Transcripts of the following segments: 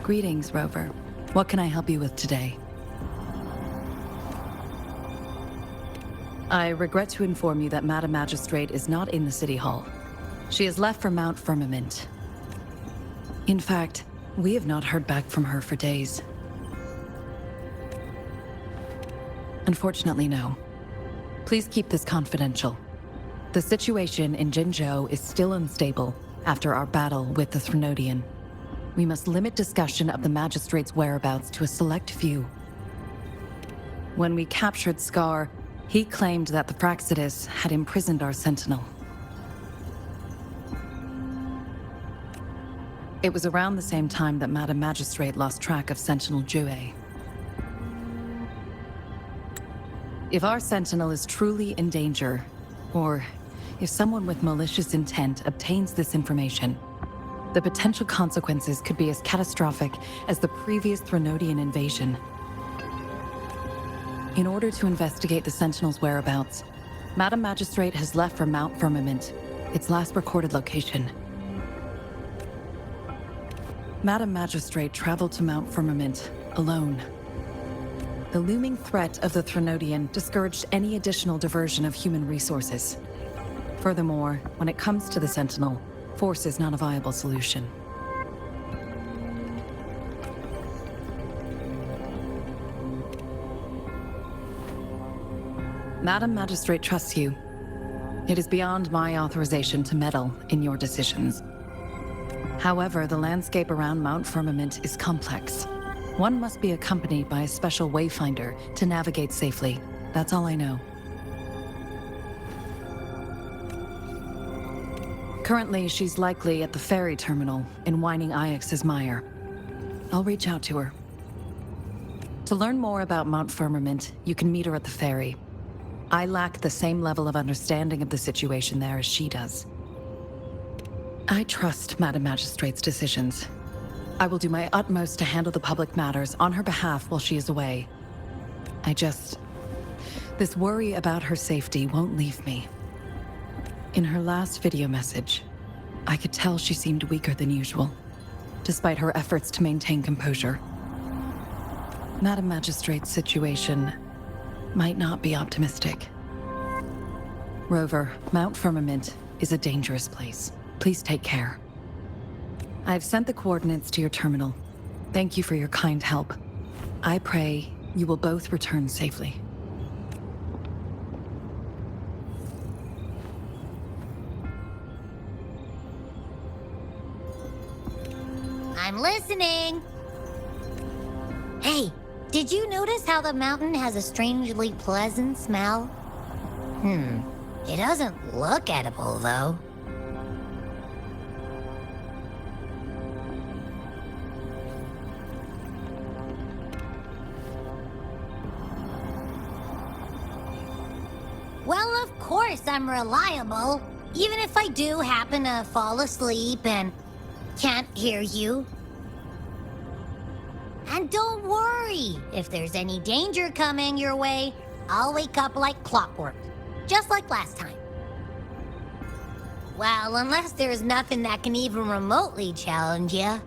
Greetings, Rover. What can I help you with today? I regret to inform you that Madam Magistrate is not in the City Hall. She has left for Mount Firmament. In fact, we have not heard back from her for days. Unfortunately, no. Please keep this confidential. The situation in Jinzhou is still unstable after our battle with the Threnodian. We must limit discussion of the Magistrate's whereabouts to a select few. When we captured Scar, he claimed that the Praxidus had imprisoned our sentinel. It was around the same time that Madam Magistrate lost track of Sentinel Jue. If our sentinel is truly in danger, or if someone with malicious intent obtains this information, the potential consequences could be as catastrophic as the previous Threnodian invasion. In order to investigate the Sentinel's whereabouts, Madam Magistrate has left for Mount Firmament, its last recorded location. Madam Magistrate traveled to Mount Firmament alone. The looming threat of the Threnodian discouraged any additional diversion of human resources. Furthermore, when it comes to the Sentinel, force is not a viable solution. Madam Magistrate trusts you. It is beyond my authorization to meddle in your decisions. However, the landscape around Mount Firmament is complex. One must be accompanied by a special wayfinder to navigate safely. That's all I know. Currently, she's likely at the ferry terminal in Whining Ix's Mire. I'll reach out to her. To learn more about Mount Firmament, you can meet her at the ferry. I lack the same level of understanding of the situation there as she does. I trust Madam Magistrate's decisions. I will do my utmost to handle the public matters on her behalf while she is away. This worry about her safety won't leave me. In her last video message, I could tell she seemed weaker than usual, despite her efforts to maintain composure. Madam Magistrate's situation might not be optimistic. Rover, Mount Firmament is a dangerous place. Please take care. I've sent the coordinates to your terminal. Thank you for your kind help. I pray you will both return safely. I'm listening. Hey, did you notice how the mountain has a strangely pleasant smell? It doesn't look edible, though. Well, of course I'm reliable. Even if I do happen to fall asleep and can't hear you. And don't worry, if there's any danger coming your way, I'll wake up like clockwork, just like last time. Well, unless there's nothing that can even remotely challenge you.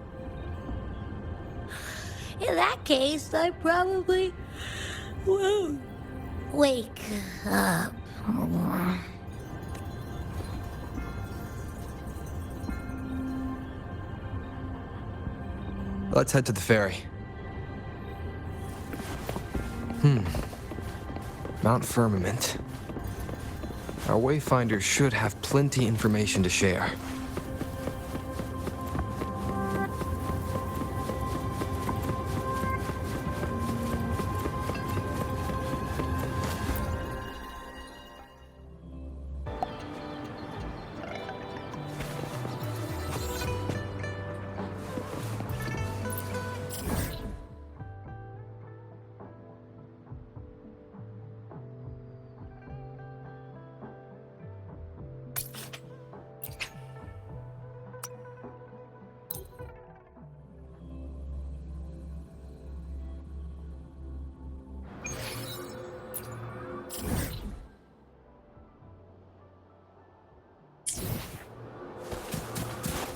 In that case, I probably won't wake up. Let's head to the ferry. Mount Firmament. Our wayfinder should have plenty information to share.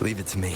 Leave it to me.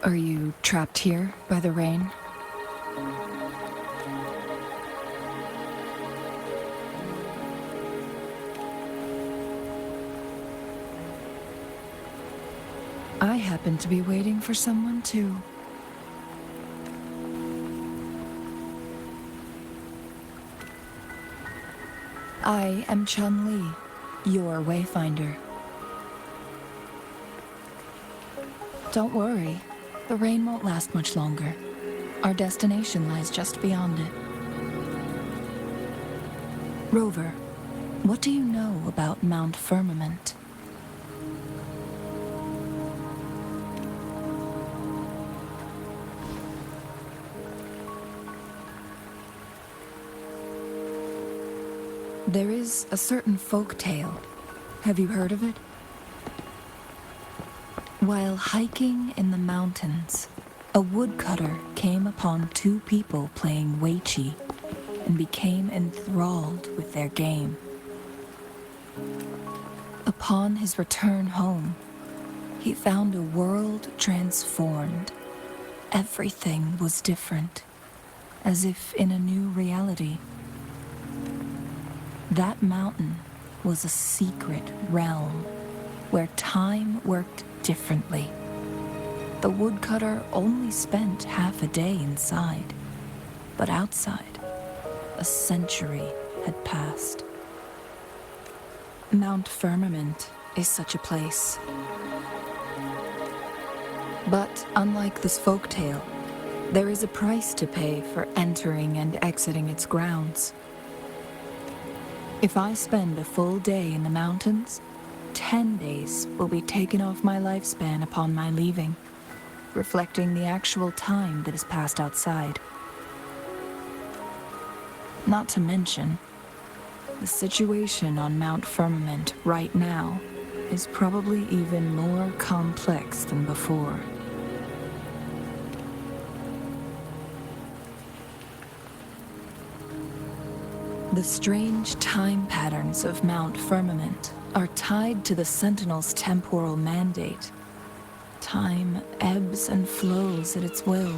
Are you trapped here by the rain? I happen to be waiting for someone too. I am Chun-Li, your wayfinder. Don't worry, the rain won't last much longer. Our destination lies just beyond it. Rover, what do you know about Mount Firmament? There is a certain folk tale. Have you heard of it? While hiking in the mountains, a woodcutter came upon two people playing weiqi and became enthralled with their game. Upon his return home, he found a world transformed. Everything was different, as if in a new reality. That mountain was a secret realm where time worked differently. The woodcutter only spent half a day inside, but outside, a century had passed. Mount Firmament is such a place. But unlike this folktale, there is a price to pay for entering and exiting its grounds. If I spend a full day in the mountains, 10 days will be taken off my lifespan upon my leaving, reflecting the actual time that is passed outside. Not to mention, the situation on Mount Firmament right now is probably even more complex than before. The strange time patterns of Mount Firmament are tied to the Sentinel's temporal mandate. Time ebbs and flows at its will.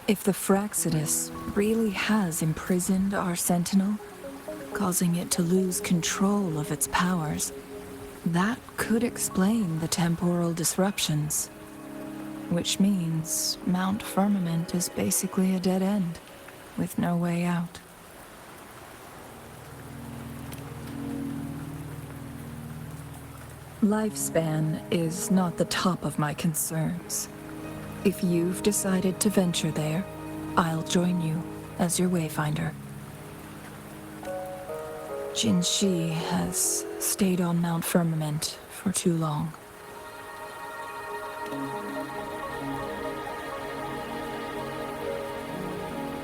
If the Fraxidus really has imprisoned our Sentinel, causing it to lose control of its powers, that could explain the temporal disruptions. Which means Mount Firmament is basically a dead end, with no way out. Lifespan is not the top of my concerns. If you've decided to venture there, I'll join you as your wayfinder. Jinshi has stayed on Mount Firmament for too long.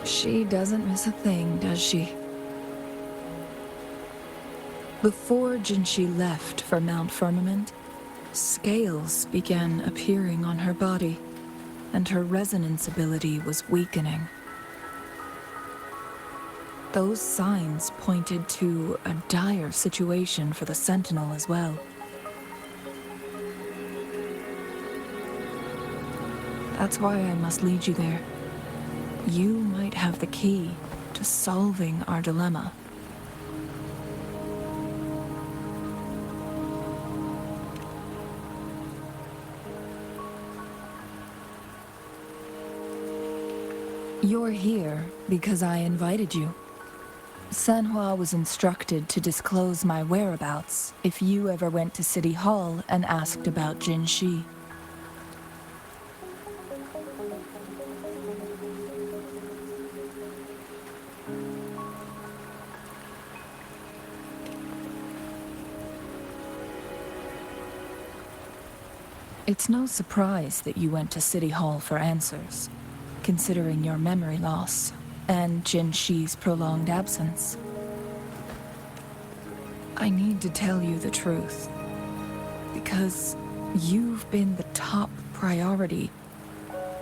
She doesn't miss a thing, does she? Before Jinshi left for Mount Firmament, scales began appearing on her body, and her resonance ability was weakening. Those signs pointed to a dire situation for the Sentinel as well. That's why I must lead you there. You might have the key to solving our dilemma. You're here because I invited you. Sanhua was instructed to disclose my whereabouts if you ever went to City Hall and asked about Jinshi. It's no surprise that you went to City Hall for answers, considering your memory loss and Jinshi's prolonged absence. I need to tell you the truth, because you've been the top priority,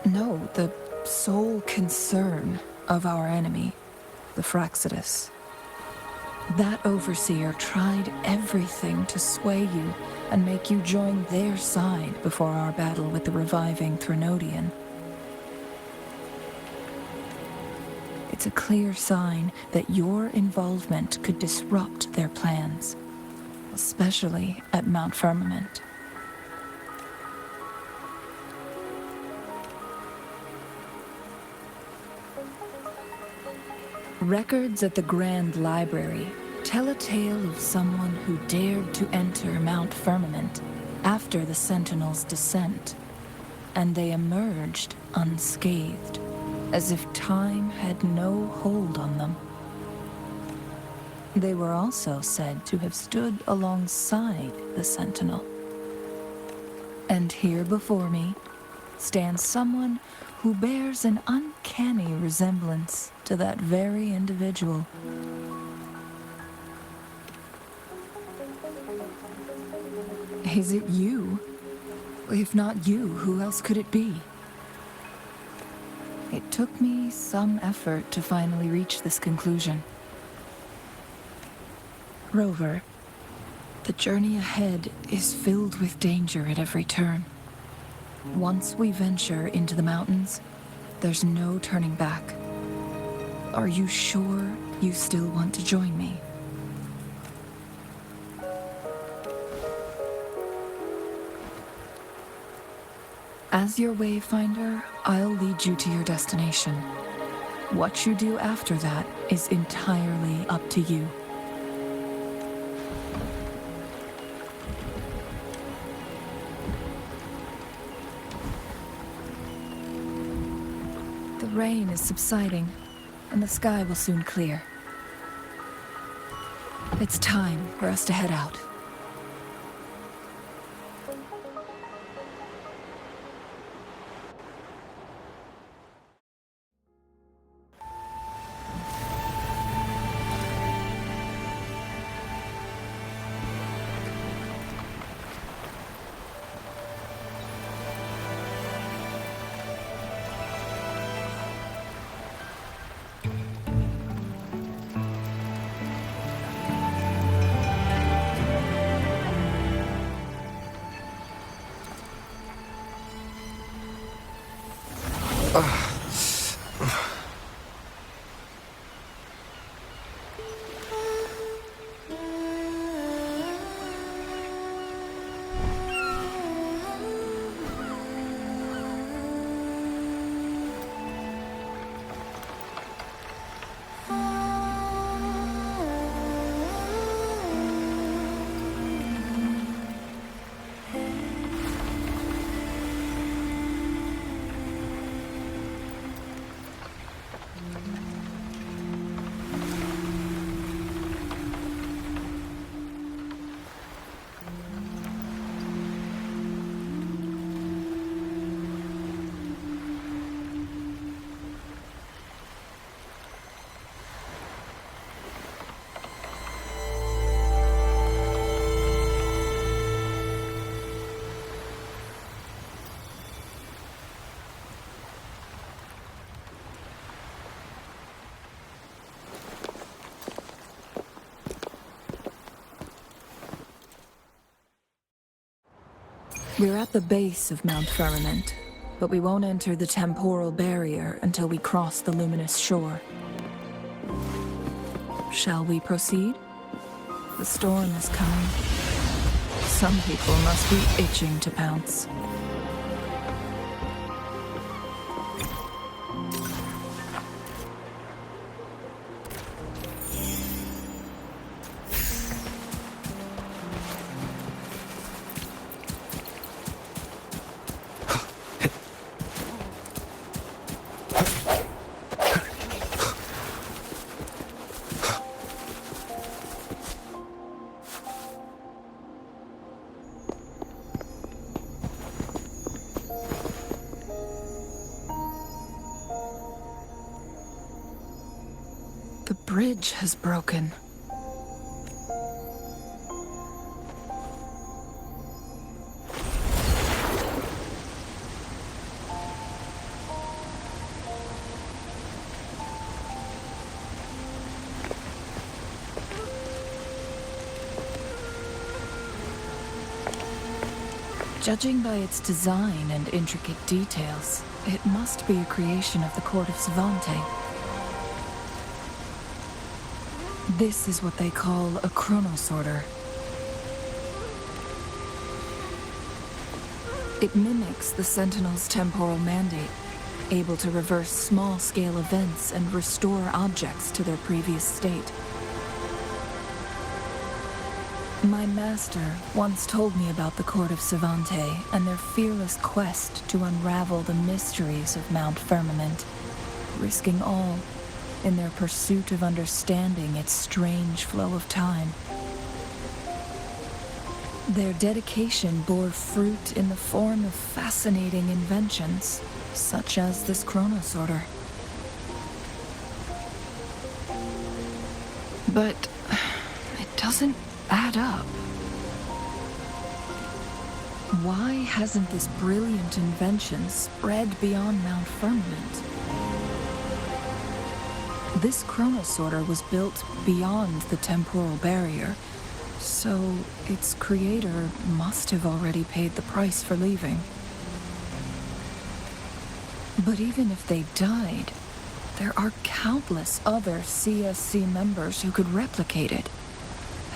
no, the sole concern of our enemy, the Fraxidus. That overseer tried everything to sway you and make you join their side before our battle with the reviving Threnodian. It's a clear sign that your involvement could disrupt their plans, especially at Mount Firmament. Records at the Grand Library tell a tale of someone who dared to enter Mount Firmament after the Sentinels' descent, and they emerged unscathed, as if time had no hold on them. They were also said to have stood alongside the Sentinel. And here before me stands someone who bears an uncanny resemblance to that very individual. Is it you? If not you, who else could it be? It took me some effort to finally reach this conclusion. Rover, the journey ahead is filled with danger at every turn. Once we venture into the mountains, there's no turning back. Are you sure you still want to join me? As your wayfinder, I'll lead you to your destination. What you do after that is entirely up to you. The rain is subsiding, and the sky will soon clear. It's time for us to head out. We're at the base of Mount Firmament, but we won't enter the temporal barrier until we cross the luminous shore. Shall we proceed? The storm is coming. Some people must be itching to pounce. The bridge has broken. Judging by its design and intricate details, it must be a creation of the court of Savante. This is what they call a chronosorter. It mimics the Sentinel's temporal mandate, able to reverse small-scale events and restore objects to their previous state. My master once told me about the Court of Savante and their fearless quest to unravel the mysteries of Mount Firmament, risking all in their pursuit of understanding its strange flow of time. Their dedication bore fruit in the form of fascinating inventions, such as this chronosorter. But it doesn't add up. Why hasn't this brilliant invention spread beyond Mount Firmament? This chronosorter was built beyond the temporal barrier, so its creator must have already paid the price for leaving. But even if they died, there are countless other CSC members who could replicate it.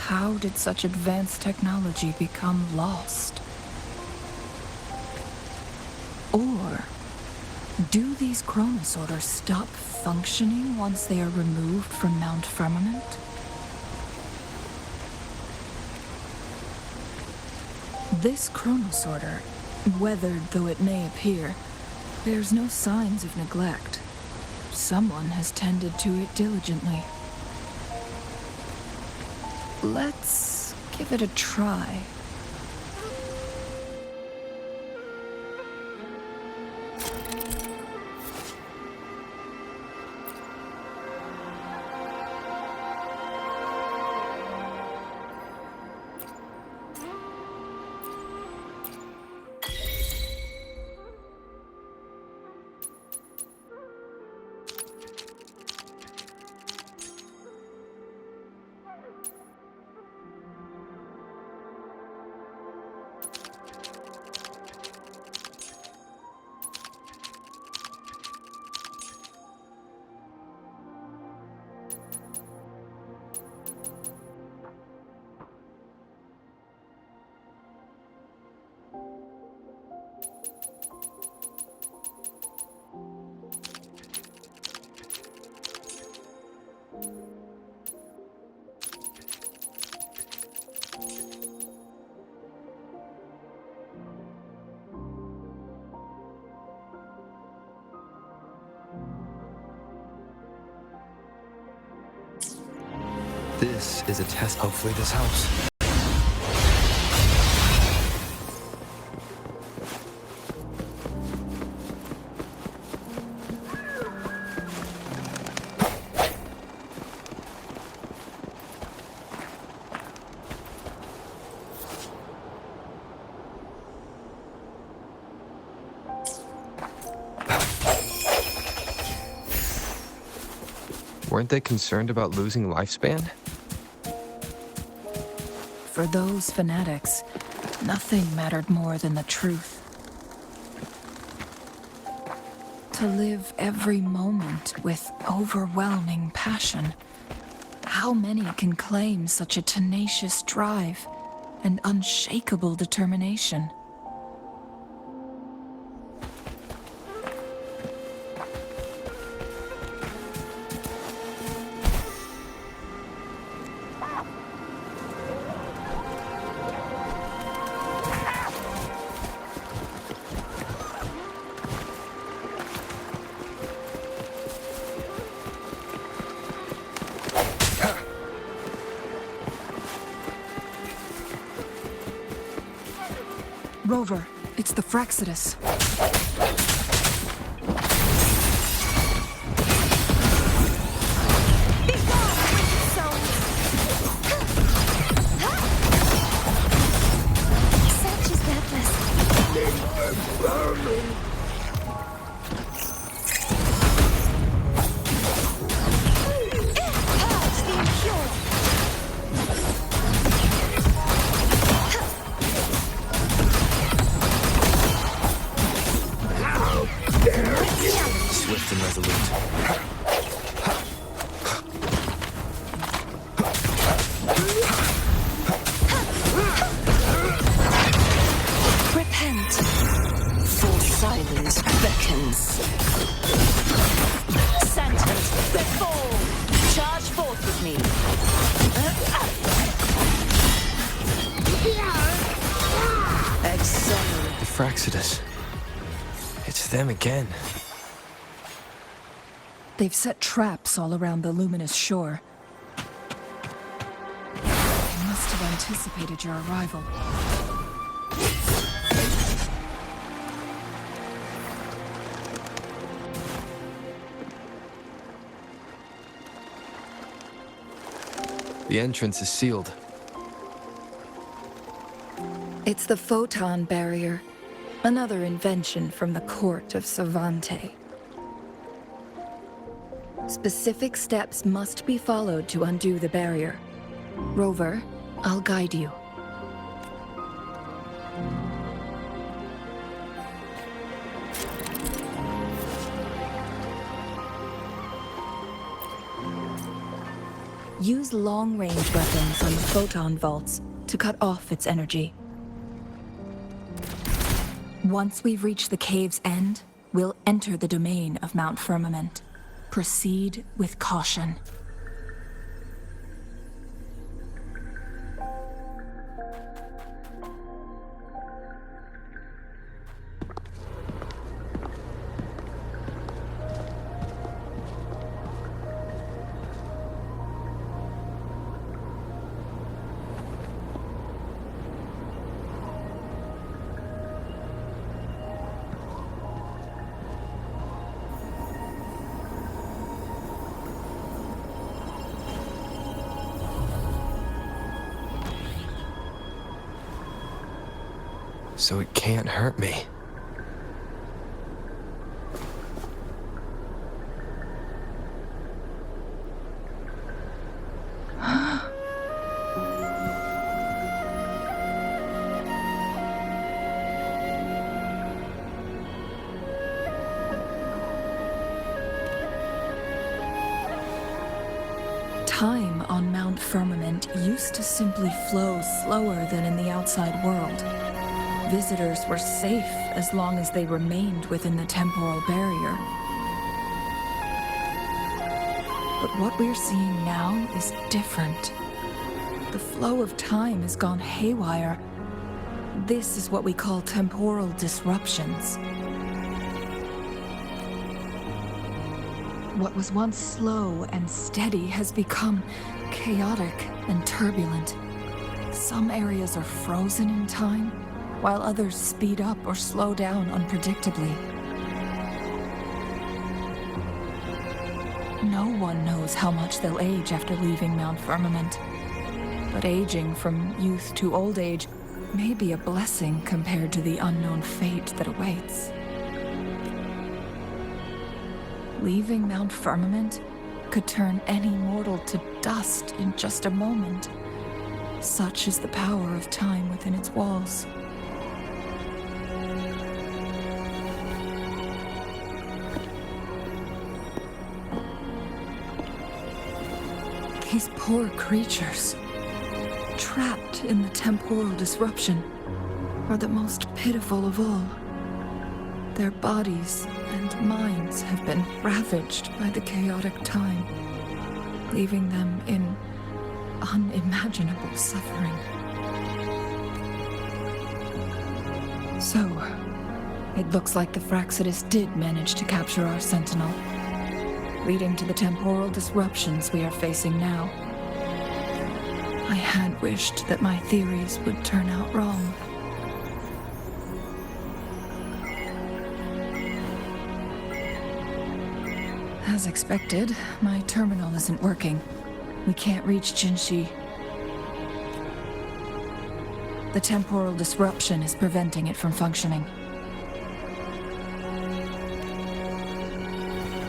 How did such advanced technology become lost? Or do these chronosorters stop functioning once they are removed from Mount Firmament? This chronosorter, weathered though it may appear, bears no signs of neglect. Someone has tended to it diligently. Let's give it a try. This is a test. Hopefully this helps. Weren't they concerned about losing lifespan? For those fanatics, nothing mattered more than the truth. To live every moment with overwhelming passion. How many can claim such a tenacious drive and unshakable determination? Rover, it's the Fraxidus. Such is deathless. Purge the impure. fast and resolute. Repent, for silence beckons. Sentence, before, charge forth with me. Excellent. The Fraxidus. It's them again. They've set traps all around the luminous shore. They must have anticipated your arrival. The entrance is sealed. It's the photon barrier, another invention from the court of Savante. Specific steps must be followed to undo the barrier. Rover, I'll guide you. Use long-range weapons on the photon vaults to cut off its energy. Once we've reached the cave's end, we'll enter the domain of Mount Firmament. Proceed with caution. So it can't hurt me. Time on Mount Firmament used to simply flow slower than in the outside world. Visitors were safe as long as they remained within the temporal barrier. But what we're seeing now is different. The flow of time has gone haywire. This is what we call temporal disruptions. What was once slow and steady has become chaotic and turbulent. Some areas are frozen in time, while others speed up or slow down unpredictably. No one knows how much they'll age after leaving Mount Firmament, but aging from youth to old age may be a blessing compared to the unknown fate that awaits. Leaving Mount Firmament could turn any mortal to dust in just a moment. Such is the power of time within its walls. These poor creatures, trapped in the temporal disruption, are the most pitiful of all. Their bodies and minds have been ravaged by the chaotic time, leaving them in unimaginable suffering. So, it looks like the Fraxidus did manage to capture our sentinel, leading to the temporal disruptions we are facing now. I had wished that my theories would turn out wrong. As expected, my terminal isn't working. We can't reach Jinshi. The temporal disruption is preventing it from functioning.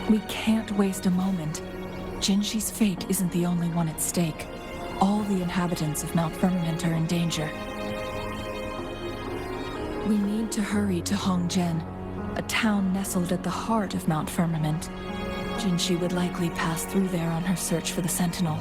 We can't waste a moment. Jinshi's fate isn't the only one at stake. All the inhabitants of Mount Firmament are in danger. We need to hurry to Hongzhen. a town nestled at the heart of Mount Firmament. Jinshi would likely pass through there on her search for the Sentinel.